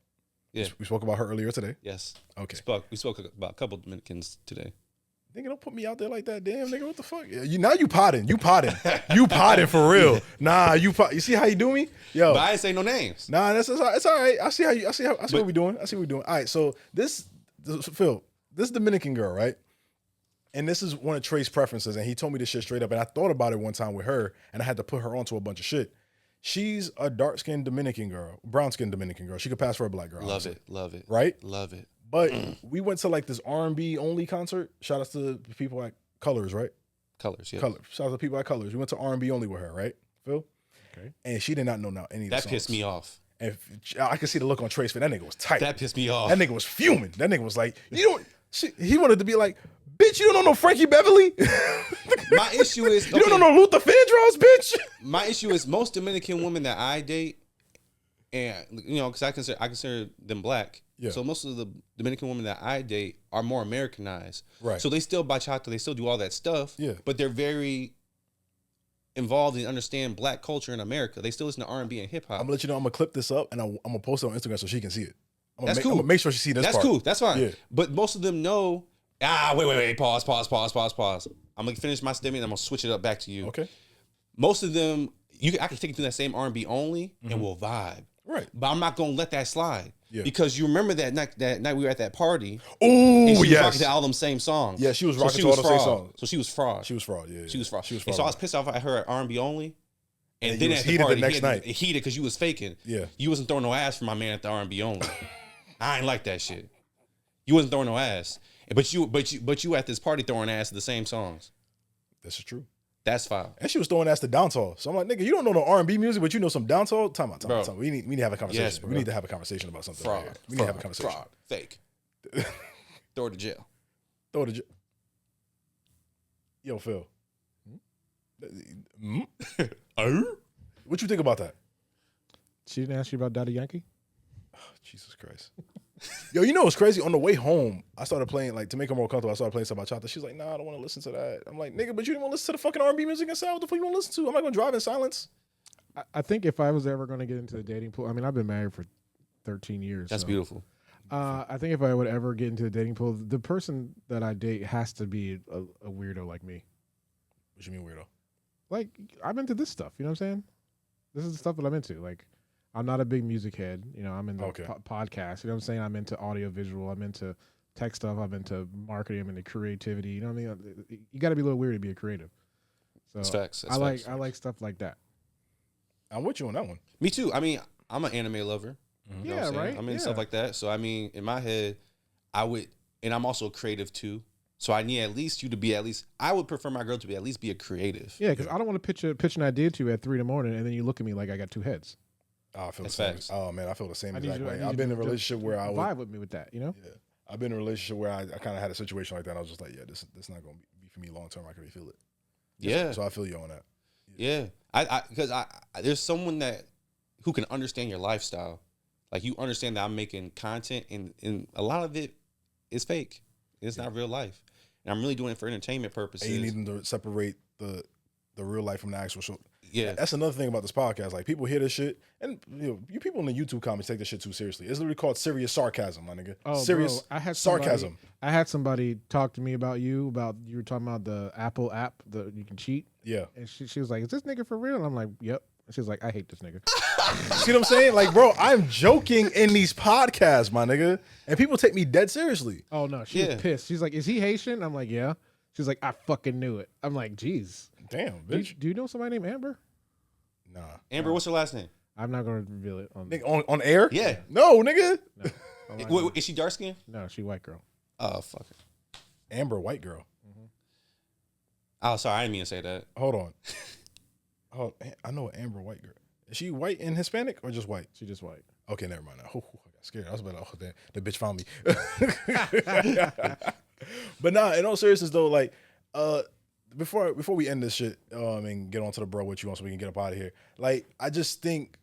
Yeah. We spoke about her earlier today. Yes. Okay. We spoke about a couple Dominicans today. Nigga, don't put me out there like that, damn nigga. What the fuck? You potting. You potting for real. Nah, you see how you do me? Yo. But I didn't say no names. Nah, it's all right. I see what we're doing. All right, so Phil, this Dominican girl, right? And this is one of Trey's preferences, and he told me this shit straight up. And I thought about it one time with her, and I had to put her onto a bunch of shit. She's a dark-skinned Dominican girl, brown-skinned Dominican girl. She could pass for a black girl. Love obviously. love it. Right? Love it. But we went to like this R&B only concert. Shout out to people at Colors, right? Colors, yeah. Colors. Shout out to people at Colors. We went to R&B only with her, right, Phil? Okay. And she did not know any of the That songs. pissed me off. And I could see the look on Trey's face. That nigga was tight. That pissed me off. That nigga was fuming. That nigga was like, he wanted to be like, bitch, you don't know no Frankie Beverly? My issue is You don't know no Luther Vandross, bitch? My issue is most Dominican women that I date, and you know, because I consider them black. Yeah. So most of the Dominican women that I date are more Americanized. Right. So they still bachata, they still do all that stuff. Yeah. But they're very involved and understand black culture in America. They still listen to R&B and hip hop. I'm gonna let you know. I'm gonna clip this up and I'm gonna post it on Instagram so she can see it. That's cool. I'm gonna make sure she see this. That's part. cool. That's fine. Yeah. But most of them know. Wait. Pause. I'm gonna finish my statement. And I'm gonna switch it up back to you. Okay. Most of them, I can take it to that same R&B only, and we'll vibe. Right. But I'm not gonna let that slide. Yeah. Because you remember that night we were at that party. Oh, And she was yes. rocking to all them same songs. Yeah, she was rocking to all the same songs. So she was fraud. She was fraud. Yeah. She was fraud. She was And fraud. so I was pissed off at her at R&B only. And then you was at the heated party, the next night. heated because you was faking. Yeah. You wasn't throwing no ass for my man at the R&B only. I ain't like that shit. You wasn't throwing no ass. But you at this party throwing ass to the same songs. This is true. That's foul. And she was throwing ass to dancehall. So I'm like, nigga, you don't know no R&B music, but you know some dancehall. Time out. Bro. We need to have a conversation. Yes, we bro. need to have a conversation about something. Fraud. Right here. We need to have a conversation. Fraud. Fake. Throw her to jail. Throw the. Yo, Phil. What you think about that? She didn't ask you about Daddy Yankee? Jesus Christ. Yo, you know what's crazy? On the way home, I started playing, like, to make her more comfortable, I started playing some bachata. She's like, nah, I don't want to listen to that. I'm like, nigga, but you didn't want to listen to the fucking R&B music inside. What the fuck you want to listen to? I'm not going to drive in silence. I think if I was ever going to get into the dating pool, I mean, I've been married for 13 years. That's so, beautiful. I think if I would ever get into the dating pool, the person that I date has to be a weirdo like me. What you mean weirdo? Like, I'm into this stuff. You know what I'm saying? This is the stuff that I'm into. Like, I'm not a big music head. You know, I'm into podcasts. You know what I'm saying? I'm into audio visual. I'm into tech stuff. I'm into marketing. I'm into creativity. You know what I mean? You got to be a little weird to be a creative. So That's facts. I like stuff like that. I'm with you on that one. Me too. I mean, I'm an anime lover. Mm-hmm. You know what I'm saying? I'm into stuff like that. So, I mean, in my head, I would, and I'm also creative too. So I need at least you to be I would prefer my girl to be at least be a creative. Yeah, because I don't want to pitch an idea to you at 3 a.m. and then you look at me like I got two heads. Oh, I feel That's the same. facts. Oh man, I feel the same exact way. I I've been in a relationship where I vibe with me with that. Yeah, I've been in a relationship where I kind of had a situation like that. And I was just like, yeah, this not gonna be for me long term. I can really feel it. Yeah. So I feel you on that. Yeah. Because I there's someone who can understand your lifestyle. Like you understand that I'm making content and a lot of it is fake. It's not real life. And I'm really doing it for entertainment purposes. And you need them to separate the real life from the actual show. Yeah. That's another thing about this podcast. Like people hear this shit, and you people in the YouTube comments take this shit too seriously. It's literally called serious sarcasm, my nigga. Oh, serious bro, sarcasm. I had somebody talk to me about you were talking about the Apple app that you can cheat. Yeah. And she was like, "Is this nigga for real?" And I'm like, "Yep." And she was like, "I hate this nigga." See what I'm saying? Like, bro, I'm joking in these podcasts, my nigga, and people take me dead seriously. Oh no, she was pissed. She's like, "Is he Haitian?" I'm like, "Yeah." She's like, "I fucking knew it." I'm like, "Geez, damn, bitch." Do you know somebody named Amber? Nah. Amber, what's her last name? I'm not going to reveal it on air. Yeah. No, nigga. No. Wait, is she dark skinned? No, she white girl. Oh, fuck her. Amber, white girl. Mm-hmm. Oh, sorry, I didn't mean to say that. Hold on. Oh, I know an Amber white girl. Is she white and Hispanic or just white? She just white. Okay, never mind. I got scared. I was about to, oh, damn, the bitch found me. But nah, in all seriousness though, like, before we end this shit, and get on to the bro what you want so we can get up out of here. Like, I just think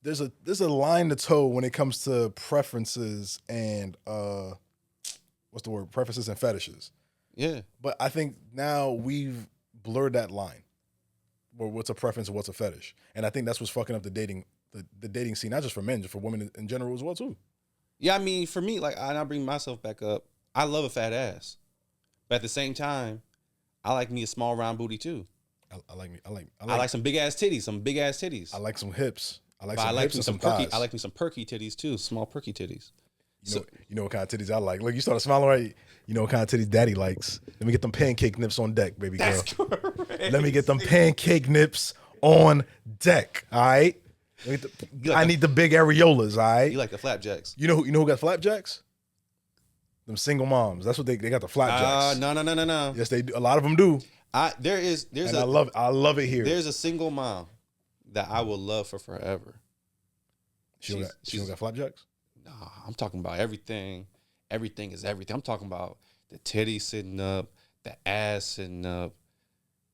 there's a line to toe when it comes to preferences and what's the word? Preferences and fetishes. Yeah. But I think now we've blurred that line. Or what's a preference and what's a fetish. And I think that's what's fucking up the dating scene, not just for men, just for women in general as well too. Yeah, I mean, for me, like, I bring myself back up. I love a fat ass. But at the same time, I like me a small round booty too. I like some big ass titties. I like some hips. I like some perky. thighs. I like me some perky titties too, small perky titties. You know what kind of titties I like. Look, you started smiling, right? You know what kind of titties daddy likes. Let me get them pancake nips on deck, baby girl. That's correct. Let me get them pancake nips on deck, all right? I need the big areolas, all right? You like the flapjacks. You know who got flapjacks? Them single moms. That's what they got, the flapjacks. No. Yes, they do. A lot of them do. I love it here. There's a single mom that I will love for forever. She don't got flapjacks? Nah, I'm talking about everything. Everything is everything. I'm talking about the titties sitting up, the ass sitting up.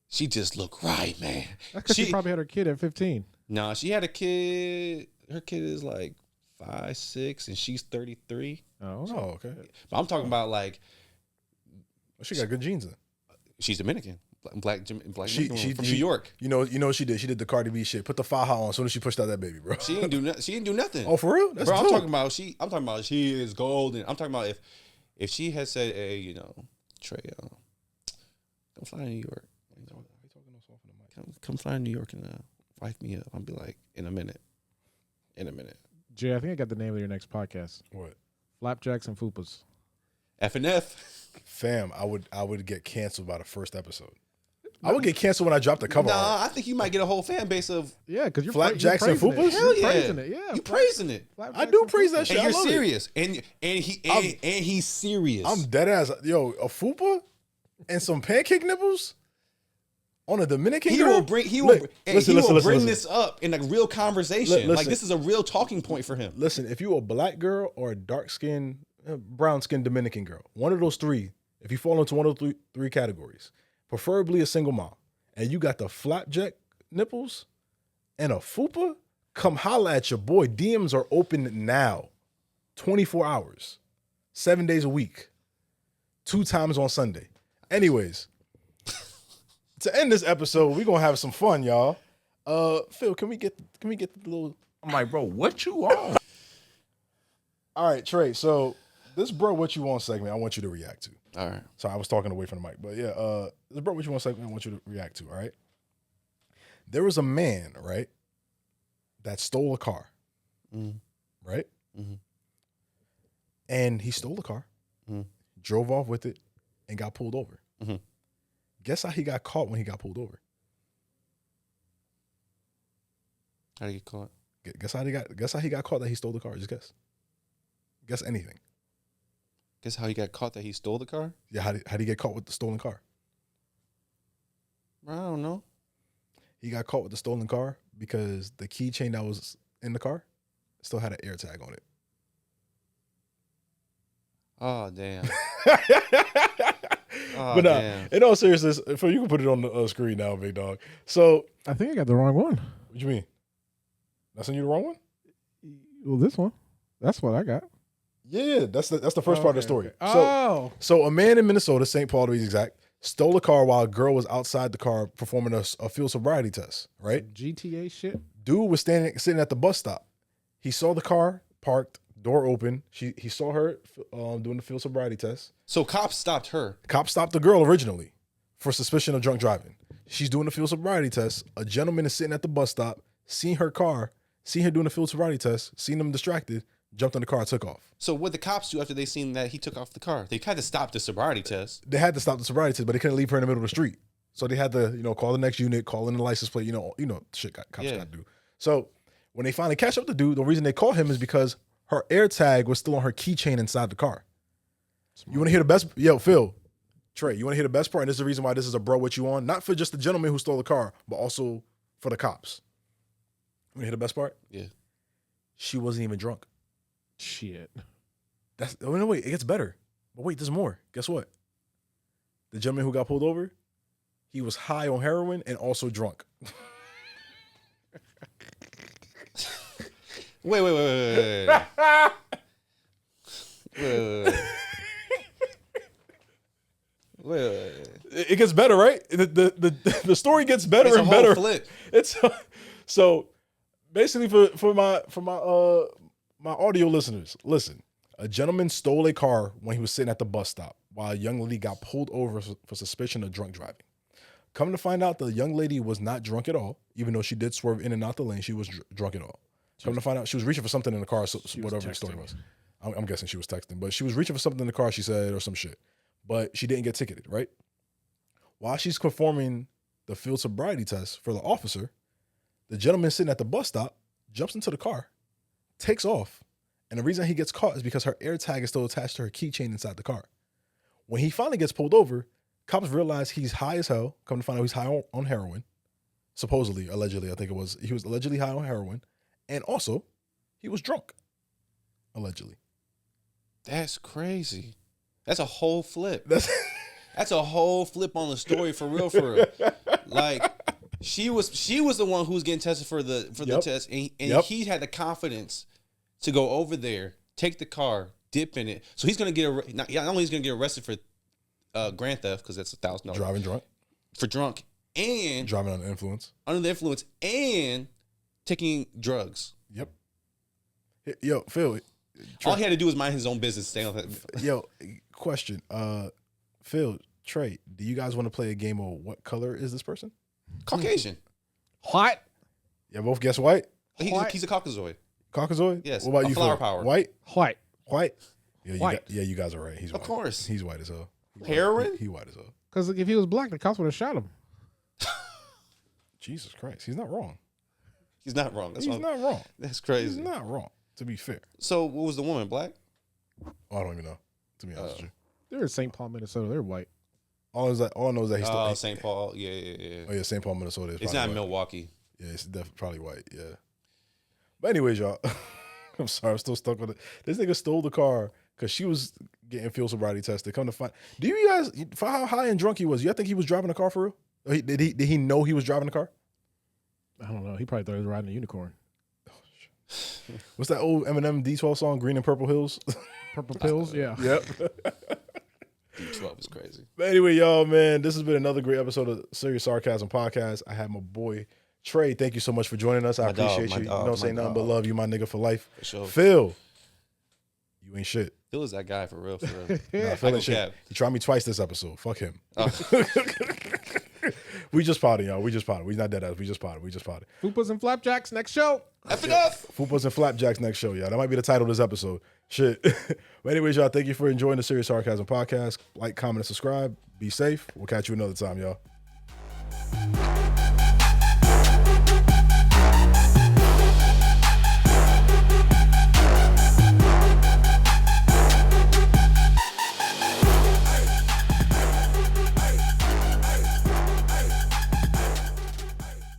She just look right, man. That's because she probably had her kid at 15. Nah, she had a kid. Her kid is like 5, 6, and she's 33. Oh, okay. But I'm talking about like. She got good genes then. She's Dominican. Black she from New York. You know what she did? She did the Cardi B shit. Put the faja on as soon as she pushed out that baby, bro. She didn't do nothing. Oh, for real? That's bro, dope. I'm talking about she is golden. I'm talking about if she had said, hey, Trey, come fly to New York. Come fly to New York and wife me up. I'll be like, in a minute. Jay, I think I got the name of your next podcast. What? Flapjacks and Fupas. F&F. Fam, I would get canceled by the first episode. I would get canceled when I dropped the cover art. Nah, I think you might get a whole fan base of because you're flapjacks and fupas. Hell yeah, praising it. Yeah, you praising it. I do praise that shit. And I you're love serious, and he's serious. I'm dead ass. Yo, a fupa and some pancake nipples on a Dominican girl. He will bring this up in a real conversation. Like this is a real talking point for him. Listen, if you a black girl or a dark skinned, brown skinned Dominican girl, one of those three, if you fall into one of those three categories, preferably a single mom, and you got the flapjack nipples and a fupa, come holla at your boy. DMs are open now, 24 hours, 7 days a week, 2 times on Sunday. Anyways, to end this episode, we're gonna have some fun, y'all. Phil, can we get the little? I'm like, bro, what you on? All right, Trey. So this bro, what you want segment, I want you to react to. All right. Sorry, I was talking away from the mic, but yeah, this bro, what you want segment, I want you to react to. All right. There was a man, right, that stole a car, right, and he stole a car, drove off with it, and got pulled over. Guess how he got caught when he got pulled over? How did he get caught? Guess how he got caught that he stole the car? Just guess. Guess anything. Guess how he got caught that he stole the car? Yeah, how did he get caught with the stolen car? I don't know. He got caught with the stolen car because the keychain that was in the car still had an AirTag on it. Oh, damn. But in all seriousness, you can put it on the screen now, big dog. So I think I got the wrong one. What you mean? I sent you the wrong one? Well, this one. That's what I got. Yeah, that's the first part of the story. Okay. So a man in Minnesota, St. Paul to be exact, stole a car while a girl was outside the car performing a field sobriety test, right? Some GTA shit. Dude was sitting at the bus stop. He saw the car parked, door open. He saw her doing the field sobriety test. So cops stopped her. Cops stopped the girl originally for suspicion of drunk driving. She's doing the field sobriety test. A gentleman is sitting at the bus stop, seen her doing the field sobriety test, seen him distracted, jumped in the car, took off. So what the cops do after they seen that he took off the car? They had to stop the sobriety test. They had to stop the sobriety test, but they couldn't leave her in the middle of the street. So they had to, call the next unit, call in the license plate, shit cops got to do. So when they finally catch up the dude, the reason they call him is because her AirTag was still on her keychain inside the car. Smart. You want to hear the best? Yo, Phil, Trey, you want to hear the best part? And this is the reason why this is a bro what you on? Not for just the gentleman who stole the car, but also for the cops. You want to hear the best part? Yeah. She wasn't even drunk. Shit. No, wait, it gets better. But wait, there's more. Guess what? The gentleman who got pulled over, he was high on heroin and also drunk. Wait. It gets better, right? The story gets better and better. Flip. It's so basically for my audio listeners, listen. A gentleman stole a car when he was sitting at the bus stop while a young lady got pulled over for suspicion of drunk driving. Come to find out, the young lady was not drunk at all, even though she did swerve in and out the lane. She was drunk at all. Come to find out, she was reaching for something in the car, so whatever the story was. I'm guessing she was texting, but she was reaching for something in the car, she said, or some shit. But she didn't get ticketed, right? While she's performing the field sobriety test for the officer, the gentleman sitting at the bus stop jumps into the car, takes off, and the reason he gets caught is because her AirTag is still attached to her keychain inside the car. When he finally gets pulled over, cops realize he's high as hell. Come to find out he's high on heroin. Supposedly, allegedly, I think it was. He was allegedly high on heroin. And also, he was drunk. Allegedly. That's crazy. That's a whole flip. That's a whole flip on the story for real. Like, she was the one who was getting tested for the test, and he had the confidence to go over there, take the car, dip in it. So he's gonna get not only he's gonna get arrested for grand theft because that's $1,000. Driving drunk. For drunk and driving under the influence and taking drugs. Yep. Yo, Phil. All he had to do was mind his own business. Stay on that. Yo, question. Phil, Trey, do you guys want to play a game of what color is this person? Caucasian. White. Yeah, both guess white? He's a Caucasoid. Caucasoid? Yes. What about you, flower Phil? power. White? White. Yeah, you guys are right. He's white. Of course. He's white as hell. Heroin? He white as hell. Because if he was black, the cops would have shot him. Jesus Christ. He's not wrong. He's not wrong. He's not wrong. That's crazy. He's not wrong, to be fair. So what was the woman, black? Oh, I don't even know, to be honest with you. They're in St. Paul, Minnesota. They're white. All I know is that he's still... St. Paul. Yeah. Oh, yeah, St. Paul, Minnesota. It's not Milwaukee. Yeah, it's definitely probably white, yeah. But anyways, y'all, I'm sorry, I'm still stuck with it. This nigga stole the car because she was getting field sobriety tested. Come to find... Do you guys... For how high and drunk he was, you think he was driving the car for real? Did he know he was driving the car? I don't know. He probably thought he was riding a unicorn. What's that old Eminem D12 song, Green and Purple Hills? Purple Pills, yeah. Yep. D12 is crazy. But anyway, y'all, man, this has been another great episode of Serious Sarcasm Podcast. I had my boy Trey. Thank you so much for joining us. I appreciate you. You don't say nothing but love. You my nigga for life. For sure. Phil, you ain't shit. Phil is that guy for real. Nah, Phil ain't shit. He tried me twice this episode. Fuck him. Oh. We just potted, y'all. We just potted. We not dead ass. We just potted. Fupas and Flapjacks, next show. F it up. Fupas and Flapjacks next show, y'all. That might be the title of this episode. Shit. But anyways, y'all, thank you for enjoying the Serious Sarcasm Podcast. Like, comment, and subscribe. Be safe. We'll catch you another time, y'all.